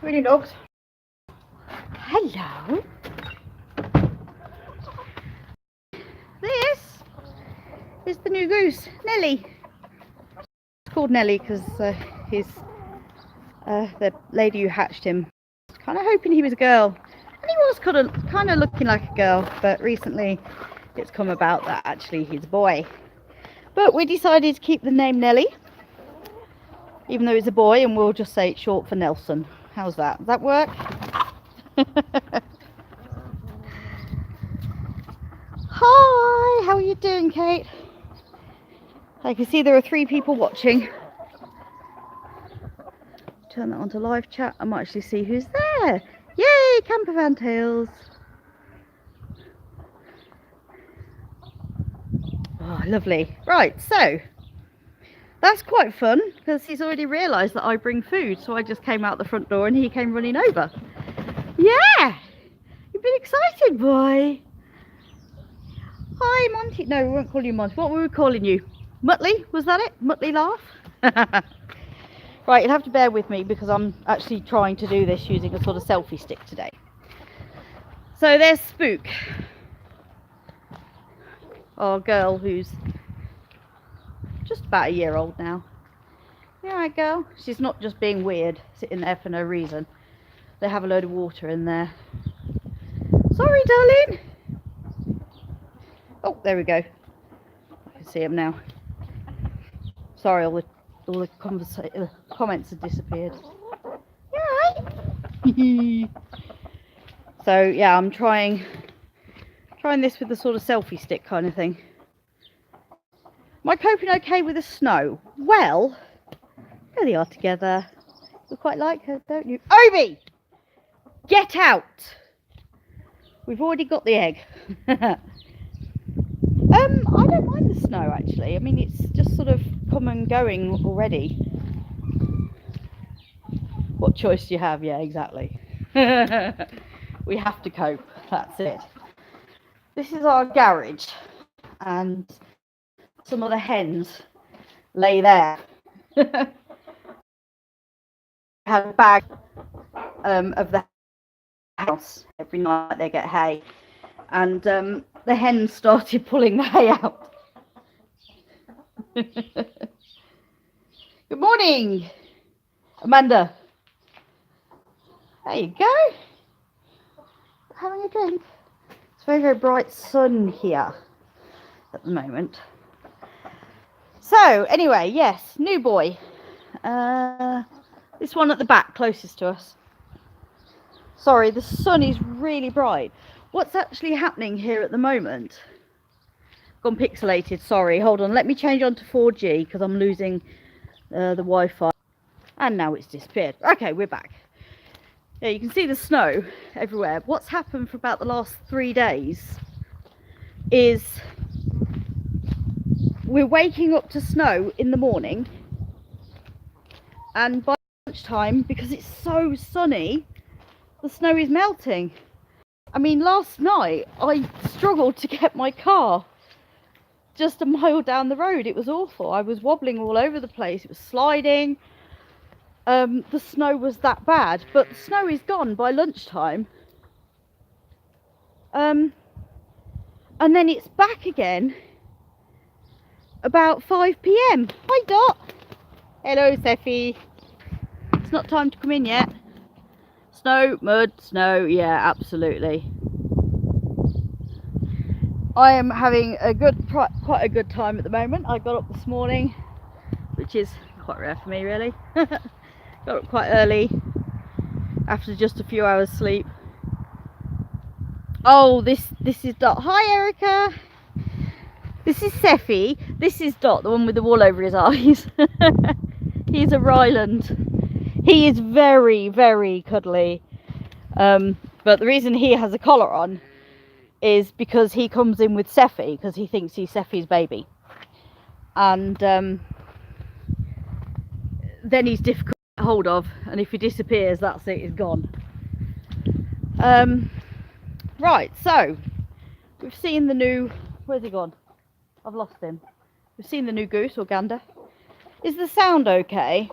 Really dogs. Hello. This is the new goose, Nelly. It's called Nelly because the lady who hatched him was kind of hoping he was a girl, and he was kind of looking like a girl. But recently, it's come about that actually he's a boy. But we decided to keep the name Nelly, even though it's a boy, and we'll just say it's short for Nelson. How's that? Does that work? Hi, how are you doing, Kate? I can see there are 3 people watching. Turn that on to live chat. I might actually see who's there. Yay, camper van tails. Oh, lovely. Right, so that's quite fun because he's already realised that I bring food, so I just came out the front door and he came running over. Yeah, you've been excited, boy. Hi, Monty. No, we won't call you Monty. What were we calling you? Muttley? Was that it? Muttley laugh? Right, you'll have to bear with me because I'm actually trying to do this using a sort of selfie stick today. So there's Spook, our girl who's just about a year old now. You alright, girl? She's not just being weird, sitting there for no reason. They have a load of water in there. Sorry, darling. Oh, there we go. I can see him now. Sorry, all the comments have disappeared. You alright? So yeah, I'm trying this with the sort of selfie stick kind of thing. Am I coping okay with the snow? Well, there they are together. You quite like her, don't you? Obi! Get out! We've already got the egg. I don't mind the snow actually. I mean, it's just sort of come and going already. What choice do you have? Yeah, exactly. We have to cope. That's it. This is our garage, and some of the hens lay there. Have a bag of the house every night. They get hay, and the hens started pulling the hay out. Good morning, Amanda. There you go. Having a drink. It's very, very bright sun here at the moment. So anyway, yes, new boy. This one at the back, closest to us. Sorry, the sun is really bright. What's actually happening here at the moment? Gone pixelated, sorry. Hold on, let me change on to 4G because I'm losing the Wi-Fi. And now it's disappeared. Okay, we're back. Yeah, you can see the snow everywhere. What's happened for about the last 3 days is we're waking up to snow in the morning, and by lunchtime, because it's so sunny, the snow is melting. I mean, last night I struggled to get my car just a mile down the road. It was awful. I was wobbling all over the place. It was sliding. The snow was that bad, but the snow is gone by lunchtime. And then it's back again about 5 p.m. Hi, Dot. Hello, Seffi. It's not time to come in yet. Snow, mud, snow, yeah, absolutely. I am having quite a good time at the moment. I got up this morning, which is quite rare for me, really. Got up quite early after just a few hours sleep. Oh, this is Dot. Hi, Erica. This is Seffi. This is Dot, the one with the wool over his eyes. He's a Ryland. He is very, very cuddly. But the reason he has a collar on is because he comes in with Seffi because he thinks he's Seffi's baby. And then he's difficult to get hold of, and if he disappears, that's it, he's gone. Right, so we've seen the new, where's he gone? I've lost him. We've seen the new goose, or gander. Is the sound okay?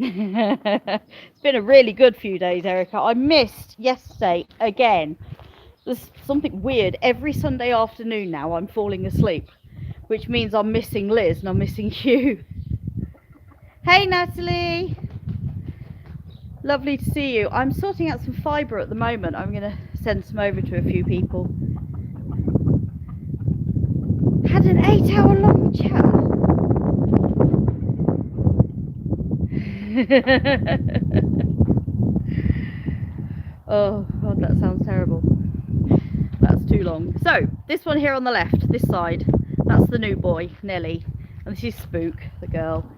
It's been a really good few days, Erica. I missed yesterday again. There's something weird. Every Sunday afternoon now I'm falling asleep, which means I'm missing Liz and I'm missing you. Hey Natalie, lovely to see you. I'm sorting out some fibre at the moment. I'm going to send some over to a few people. Had an 8-hour long chat. Oh God, that sounds terrible. That's too long. So this one here on the left, this side, that's the new boy, Nelly, and this is Spook, the girl.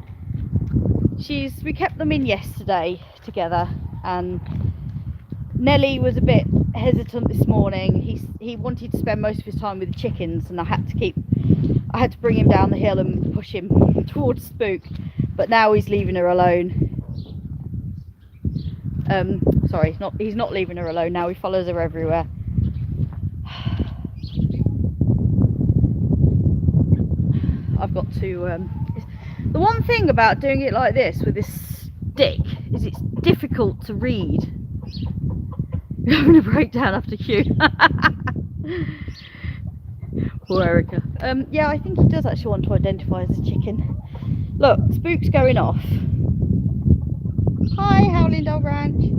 We kept them in yesterday together, and Nelly was a bit hesitant this morning. He wanted to spend most of his time with the chickens, and I had to bring him down the hill and push him towards Spook, but now he's leaving her alone. Sorry, he's not leaving her alone now. He follows her everywhere. I've got to the one thing about doing it like this with this stick is it's difficult to read. You're having a breakdown after Q. Poor Erica. Yeah, I think he does actually want to identify as a chicken. Look, Spook's going off. Hi, Howling Dog Ranch.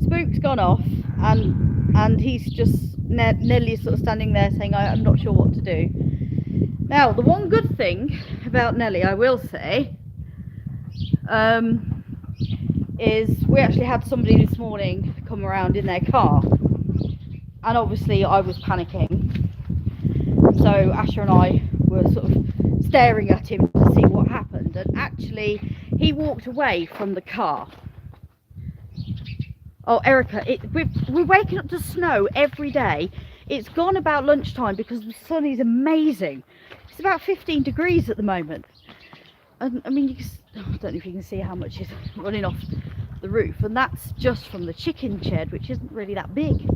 Spook's gone off, and he's just Nelly's sort of standing there saying, I'm not sure what to do. Now, the one good thing about Nelly, I will say, is we actually had somebody this morning come around in their car, and obviously I was panicking, so Asher and I were sort of staring at him to see what happened, and actually he walked away from the car. Oh, Erica, we're waking up to snow every day. It's gone about lunchtime because the sun is amazing. It's about 15 degrees at the moment. And I mean, I don't know if you can see how much is running off the roof, and that's just from the chicken shed, which isn't really that big.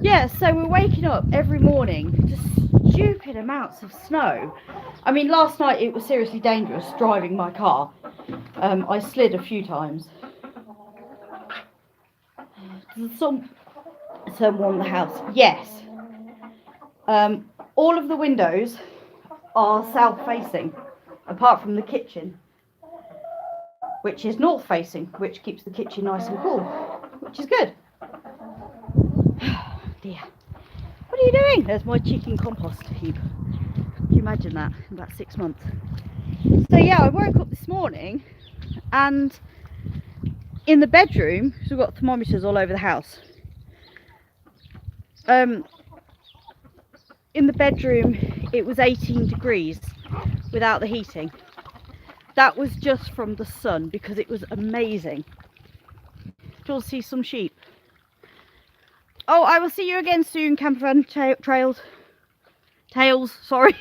Yeah, so we're waking up every morning to stupid amounts of snow. I mean, last night it was seriously dangerous driving my car. I slid a few times. Someone in the house, yes. All of the windows are south facing, apart from the kitchen, which is north facing, which keeps the kitchen nice and cool, which is good. Dear, what are you doing? There's my chicken compost heap. Can you imagine that in about 6 months? So yeah, I woke up this morning, and in the bedroom, so we've got thermometers all over the house. In the bedroom it was 18 degrees without the heating. That was just from the sun because it was amazing. Do you want to see some sheep? Oh, I will see you again soon, campervan tails, sorry.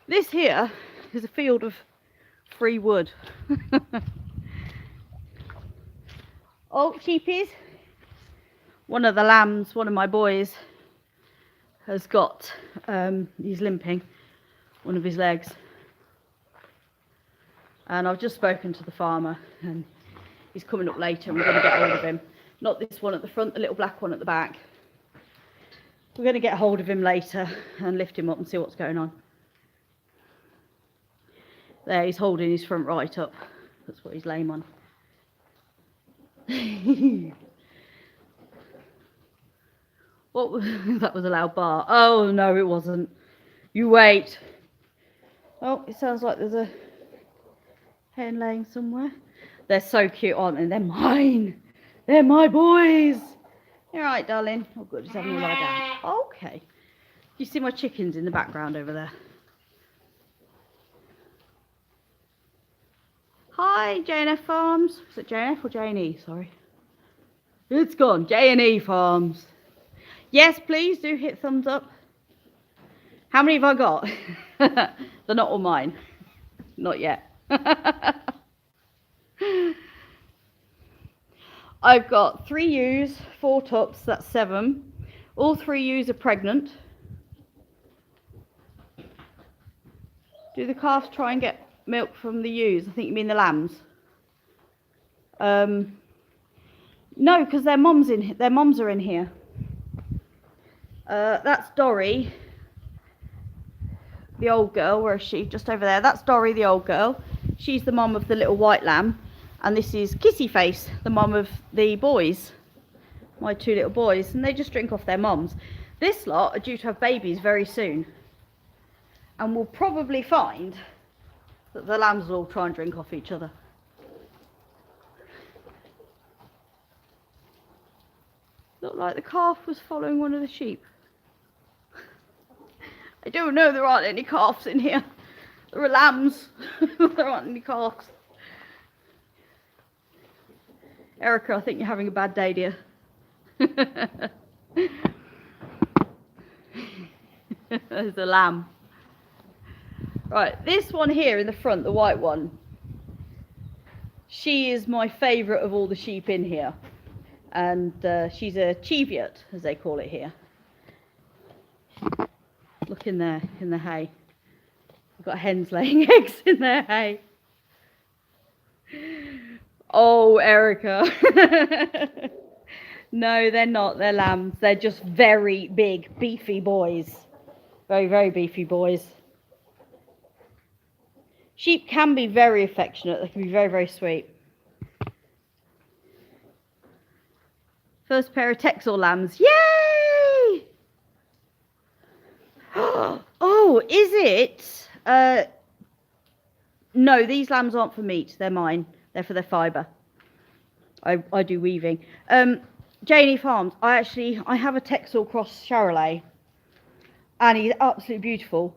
This here is a field of free wood. Oh, sheepies. One of the lambs, one of my boys, has got, he's limping, one of his legs. And I've just spoken to the farmer, and he's coming up later, and we're going to get hold of him. Not this one at the front, the little black one at the back. We're going to get hold of him later and lift him up and see what's going on. There, he's holding his front right up. That's what he's lame on. What was that? Was a loud bar. Oh no, it wasn't. You wait. Oh, it sounds like there's a hen laying somewhere. They're so cute, aren't they? They're mine. They're my boys. You're right, darling. Oh good, he's having a lie down. Okay. You see my chickens in the background over there? Hi, J&F Farms. Is it J&F or J&E? Sorry. It's gone. J&E Farms. Yes, please do hit thumbs up. How many have I got? They're not all mine. Not yet. I've got 3 ewes, 4 tups, that's 7. All 3 ewes are pregnant. Do the calves try and get milk from the ewes? I think you mean the lambs. No, because their mums are in here. That's Dory, the old girl. Where is she? Just over there. That's Dory, the old girl. She's the mum of the little white lamb, and this is Kissy Face, the mum of the boys, my 2 little boys, and they just drink off their mums. This lot are due to have babies very soon, and we'll probably find that the lambs will all try and drink off each other. Looked like the calf was following one of the sheep. I don't know, there aren't any calves in here. There are lambs. There aren't any calves. Erica, I think you're having a bad day, dear. There's a lamb. Right, this one here in the front, the white one, she is my favourite of all the sheep in here. And she's a cheviot, as they call it here. Look in there, in the hay. We've got hens laying eggs in their hay. Oh, Erica. No, they're not. They're lambs. They're just very big, beefy boys. Very, very beefy boys. Sheep can be very affectionate. They can be very, very sweet. First pair of Texel lambs. Yay! Oh, is it? No, these lambs aren't for meat. They're mine. They're for their fibre. I do weaving. Janie Farms. I have a Texel cross Charolais, and he's absolutely beautiful.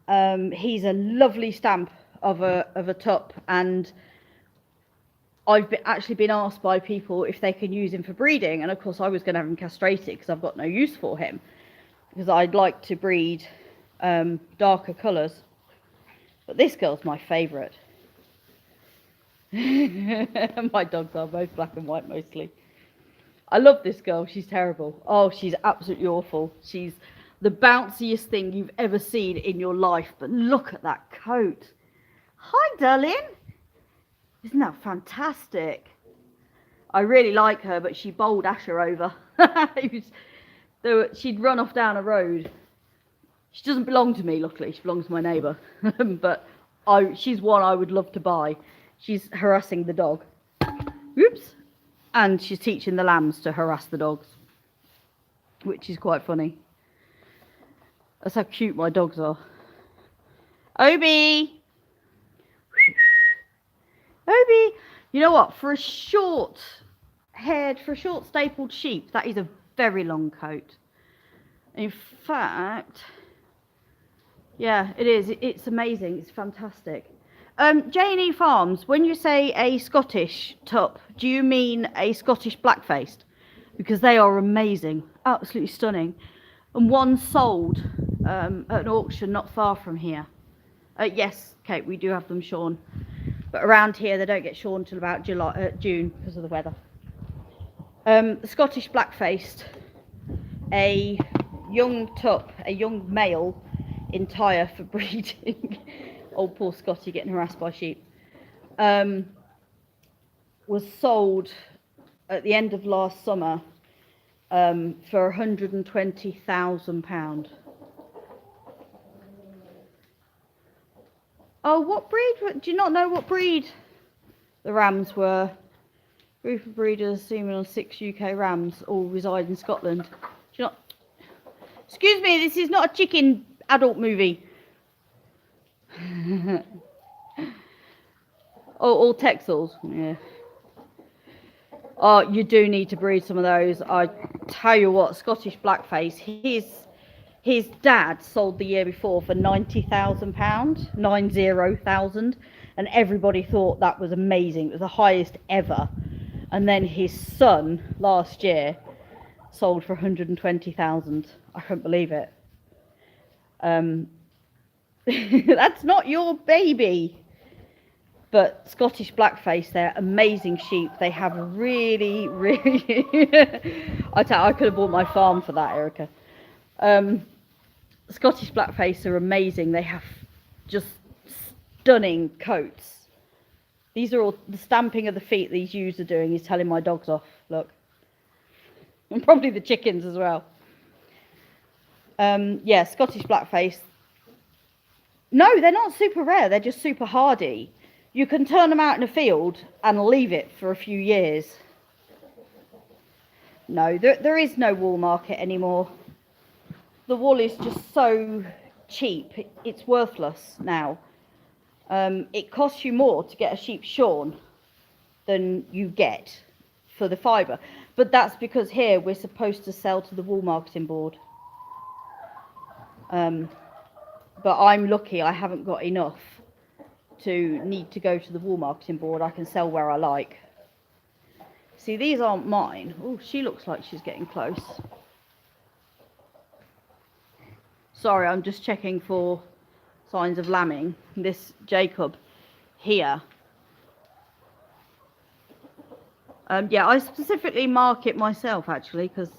He's a lovely stamp of a tup, and I've actually been asked by people if they can use him for breeding, and of course I was going to have him castrated because I've got no use for him, because I'd like to breed darker colours. But this girl's my favourite. My dogs are both black and white mostly. I love this girl. She's terrible. Oh, she's absolutely awful. She's the bounciest thing you've ever seen in your life. But look at that coat. Hi, darling. Isn't that fantastic? I really like her, but she bowled Asher over. She'd run off down a road. She doesn't belong to me, luckily. She belongs to my neighbour. But she's one I would love to buy. She's harassing the dog. Oops. And she's teaching the lambs to harass the dogs, which is quite funny. That's how cute my dogs are. Obi! Obi! You know what? For a short-haired, stapled sheep, that is a very long coat. In fact, yeah, it is. It's amazing. It's fantastic. J&E Farms, when you say a Scottish tup, do you mean a Scottish black-faced? Because they are amazing, absolutely stunning. And one sold at an auction not far from here. Yes, Kate, we do have them shorn. But around here, they don't get shorn until about June because of the weather. The Scottish black-faced, a young tup, a young male, entire for breeding. Old poor Scotty getting harassed by sheep. Was sold at the end of last summer for £120,000. Oh, what breed? Do you not know what breed the rams were? Group of breeders seeming on 6 UK rams all reside in Scotland. Do you not? Excuse me, this is not a chicken adult movie. Oh, all Texels, yeah. Oh, you do need to breed some of those. I tell you what, Scottish blackface, his dad sold the year before for £90,000, 90,000, and everybody thought that was amazing. It was the highest ever. And then his son last year sold for 120,000. I couldn't believe it. That's not your baby. But Scottish blackface, they're amazing sheep. They have really, really... I could have bought my farm for that, Erica. Scottish blackface are amazing. They have just stunning coats. These are all the stamping of the feet these ewes are doing is telling my dogs off. Look. And probably the chickens as well. Yeah, Scottish Blackface. No, they're not super rare. They're just super hardy. You can turn them out in a field and leave it for a few years. No, there is no wool market anymore. The wool is just so cheap. It's worthless now. It costs you more to get a sheep shorn than you get for the fibre. But that's because here we're supposed to sell to the wool marketing board. But I'm lucky I haven't got enough to need to go to the wool marketing board. I can sell where I like. See, these aren't mine. Oh, she looks like she's getting close. Sorry, I'm just checking for signs of lambing. This Jacob here. Yeah, I specifically mark it myself actually, because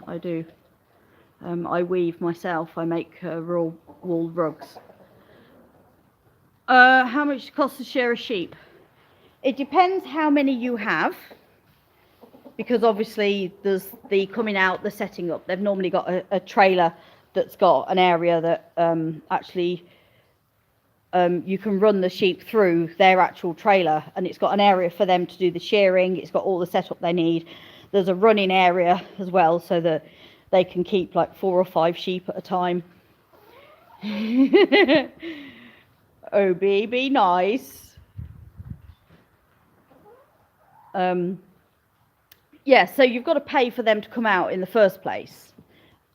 I do. I weave myself. I make raw wool rugs. How much does it cost to shear a sheep? It depends how many you have, because obviously there's the coming out, the setting up. They've normally got a trailer that's got an area that actually you can run the sheep through their actual trailer, and it's got an area for them to do the shearing. It's got all the setup they need. There's a running area as well, so that they can keep like 4 or 5 sheep at a time. Oh, be nice. Yeah, so you've got to pay for them to come out in the first place.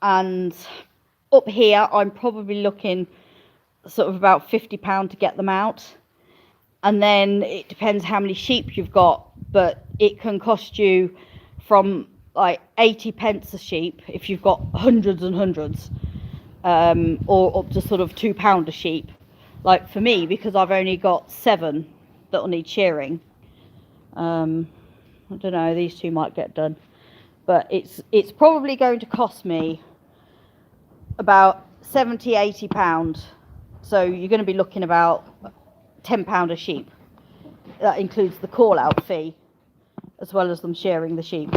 And up here, I'm probably looking sort of about £50 to get them out. And then it depends how many sheep you've got, but it can cost you from like 80 pence a sheep if you've got hundreds and hundreds, or up to sort of £2 a sheep. Like for me, because I've only got 7 that'll need shearing. I don't know, these 2 might get done, but it's probably going to cost me about £70-80. So you're going to be looking about £10 a sheep. That includes the call out fee as well as them shearing the sheep.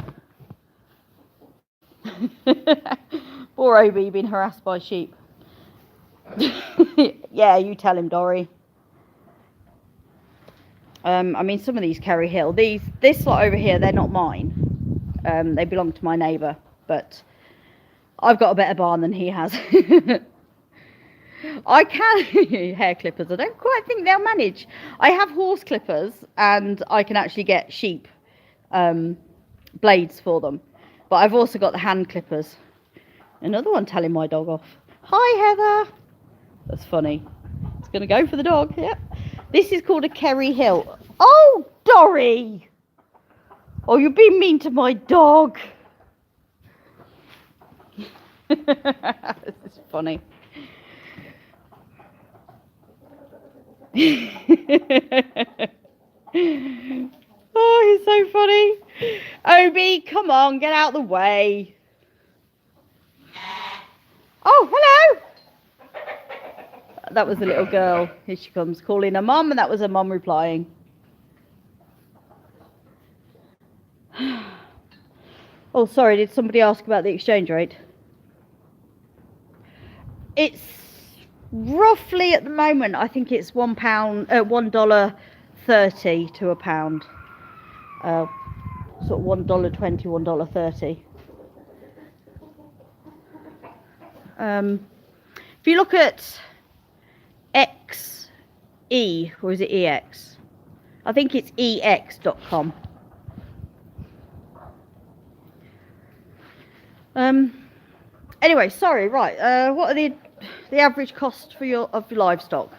Poor Obi being harassed by sheep. Yeah, you tell him, Dory. I mean, some of these Kerry Hill. This lot over here, they're not mine. They belong to my neighbour, but I've got a better barn than he has. I can hair clippers. I don't quite think they'll manage. I have horse clippers, and I can actually get sheep blades for them. But I've also got the hand clippers. Another one telling my dog off. Hi, Heather. That's funny. It's going to go for the dog. Yep. This is called a Kerry Hill. Oh, Dory! Oh, you're being mean to my dog. This is funny. Oh, he's so funny. Obi, come on, get out of the way. Oh, hello. That was the little girl. Here she comes, calling her mum, and that was her mum replying. Oh, sorry, did somebody ask about the exchange rate? It's roughly at the moment, I think it's $1.30 to a pound. Sort of $1.20, $1.30. If you look at XE, or is it EX? I think it's EX.com. Anyway, sorry, right. What are the average cost for your livestock?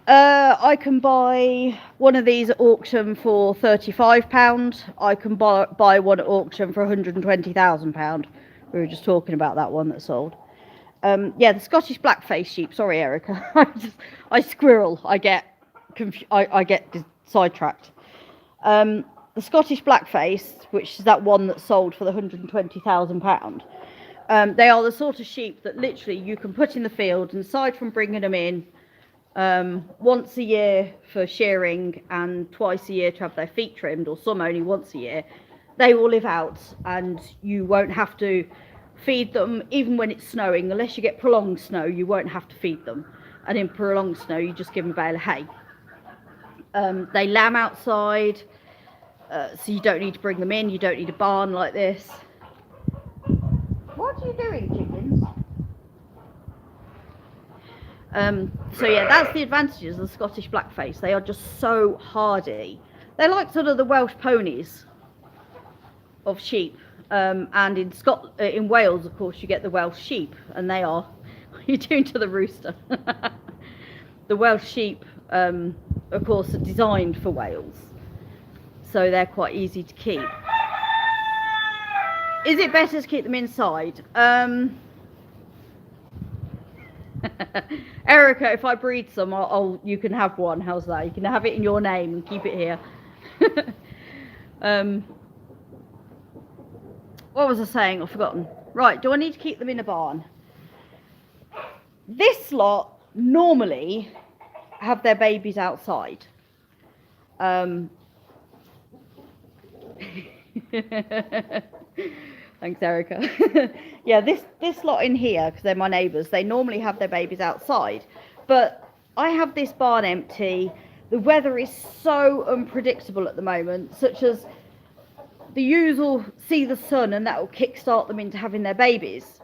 I can buy one of these at auction for £35. I can buy one at auction for £120,000. We were just talking about that one that sold. Yeah, the Scottish Blackface sheep. Sorry, Erica. I squirrel. I get sidetracked. The Scottish Blackface, which is that one that sold for the £120,000. They are the sort of sheep that literally you can put in the field, and aside from bringing them in, once a year for shearing and twice a year to have their feet trimmed, or some only once a year, they will live out and you won't have to feed them even when it's snowing. Unless you get prolonged snow, you won't have to feed them, and in prolonged snow you just give them a bale of hay. They lamb outside, so you don't need to bring them in, you don't need a barn like this. What are you doing, chickens? So yeah, that's the advantages of the Scottish Blackface. They are just so hardy. They're like sort of the Welsh ponies of sheep. And in Wales, of course, you get the Welsh sheep, and they are. What are you doing to the rooster? The Welsh sheep, of course, are designed for Wales, so they're quite easy to keep. Is it better to keep them inside? Erica, if I breed some, you can have one. How's that? You can have it in your name and keep it here. What was I saying? I've forgotten. Right, do I need to keep them in a barn? This lot normally have their babies outside. Thanks, Erica. Yeah, this lot in here, because they're my neighbours, they normally have their babies outside. But I have this barn empty. The weather is so unpredictable at the moment, such as the ewes will see the sun and that will kickstart them into having their babies.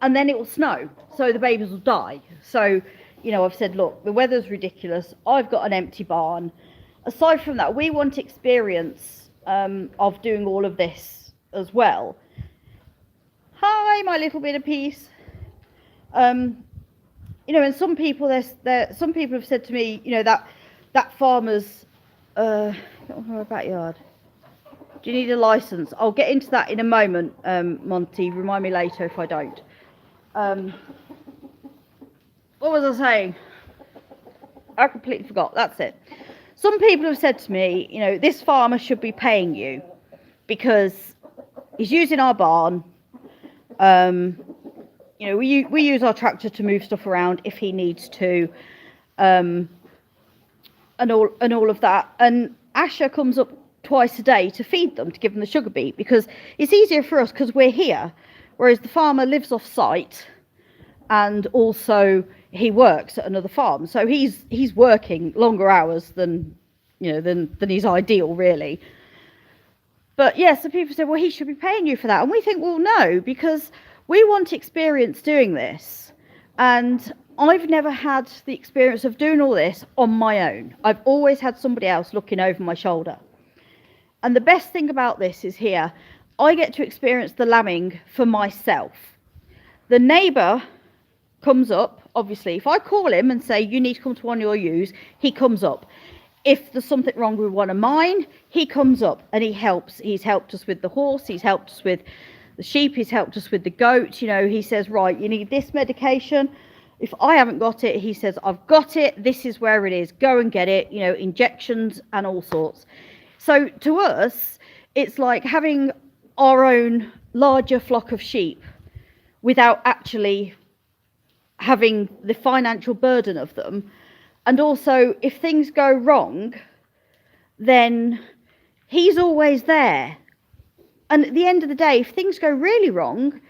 And then it will snow, so the babies will die. So, you know, I've said, look, the weather's ridiculous. I've got an empty barn. Aside from that, we want experience of doing all of this as well. Hi, my little bit of peace. You know, and some people some people have said to me, you know, that farmer's I don't know, backyard. Do you need a license? I'll get into that in a moment, Monty. Remind me later if I don't. What was I saying? I completely forgot. That's it. Some people have said to me, you know, this farmer should be paying you because he's using our barn. You know, we use our tractor to move stuff around if he needs to, and all of that. And Asher comes up twice a day to feed them, to give them the sugar beet, because it's easier for us because we're here, whereas the farmer lives off site, and also he works at another farm, so he's working longer hours than, you know, than is ideal, really. But yeah, so people say, well, he should be paying you for that, and we think, well, no, because we want experience doing this, and I've never had the experience of doing all this on my own. I've always had somebody else looking over my shoulder. And the best thing about this is here, I get to experience the lambing for myself. The neighbour comes up, obviously. If I call him and say, you need to come to one of your ewes, he comes up. If there's something wrong with one of mine, he comes up and he helps. He's helped us with the horse, he's helped us with the sheep, he's helped us with the goat. You know, he says, right, you need this medication. If I haven't got it, he says, I've got it, this is where it is, go and get it, you know, injections and all sorts. So to us, it's like having our own larger flock of sheep without actually having the financial burden of them. And also, if things go wrong, then he's always there. And at the end of the day, if things go really wrong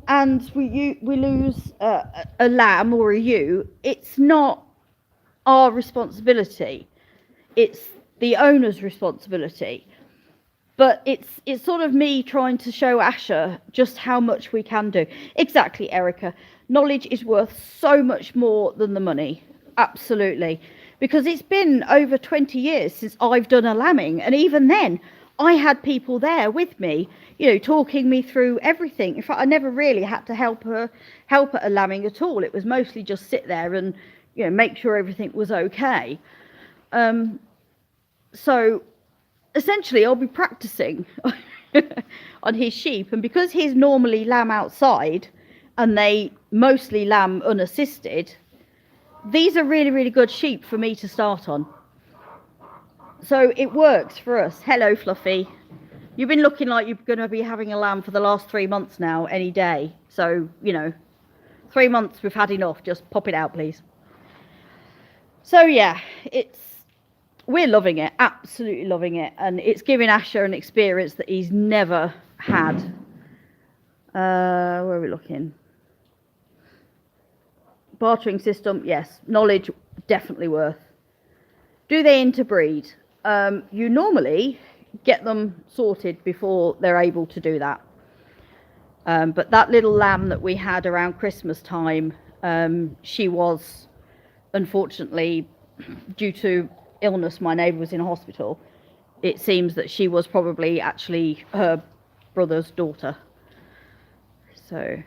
and we lose a lamb or a ewe, it's not our responsibility. It's the owner's responsibility. But it's sort of me trying to show Asher just how much we can do. Exactly, Erica. Knowledge is worth so much more than the money. Absolutely. Because it's been over 20 years since I've done a lambing. And even then, I had people there with me, you know, talking me through everything. In fact, I never really had to help at a lambing at all. It was mostly just sit there and, you know, make sure everything was okay. So essentially, I'll be practicing on his sheep. And because he's normally lamb outside and they mostly lamb unassisted, these are really, really good sheep for me to start on. So it works for us. Hello, Fluffy. You've been looking like you're going to be having a lamb for the last 3 months now, any day. So, you know, 3 months, we've had enough. Just pop it out, please. So yeah, we're loving it, absolutely loving it, and it's giving Asher an experience that he's never had. Where are we looking? Bartering system, yes. Knowledge, definitely worth. Do they interbreed? You normally get them sorted before they're able to do that. But that little lamb that we had around Christmas time, she was, unfortunately, due to illness, my neighbour was in hospital. It seems that she was probably actually her brother's daughter. So,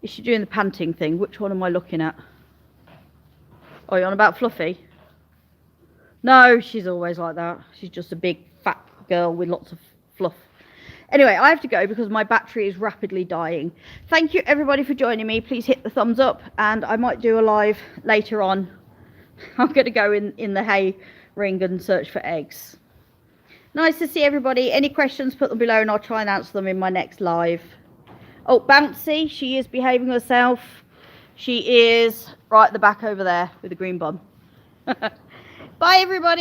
is she doing the panting thing? Which one am I looking at? Oh, you're on about Fluffy? No, she's always like that. She's just a big fat girl with lots of fluff. Anyway, I have to go because my battery is rapidly dying. Thank you everybody for joining me. Please hit the thumbs up, and I might do a live later on. I'm going to go in the hay ring and search for eggs. Nice to see everybody. Any questions, put them below and I'll try and answer them in my next live. Oh, Bouncy, she is behaving herself. She is right at the back over there with the green bum. Bye everybody.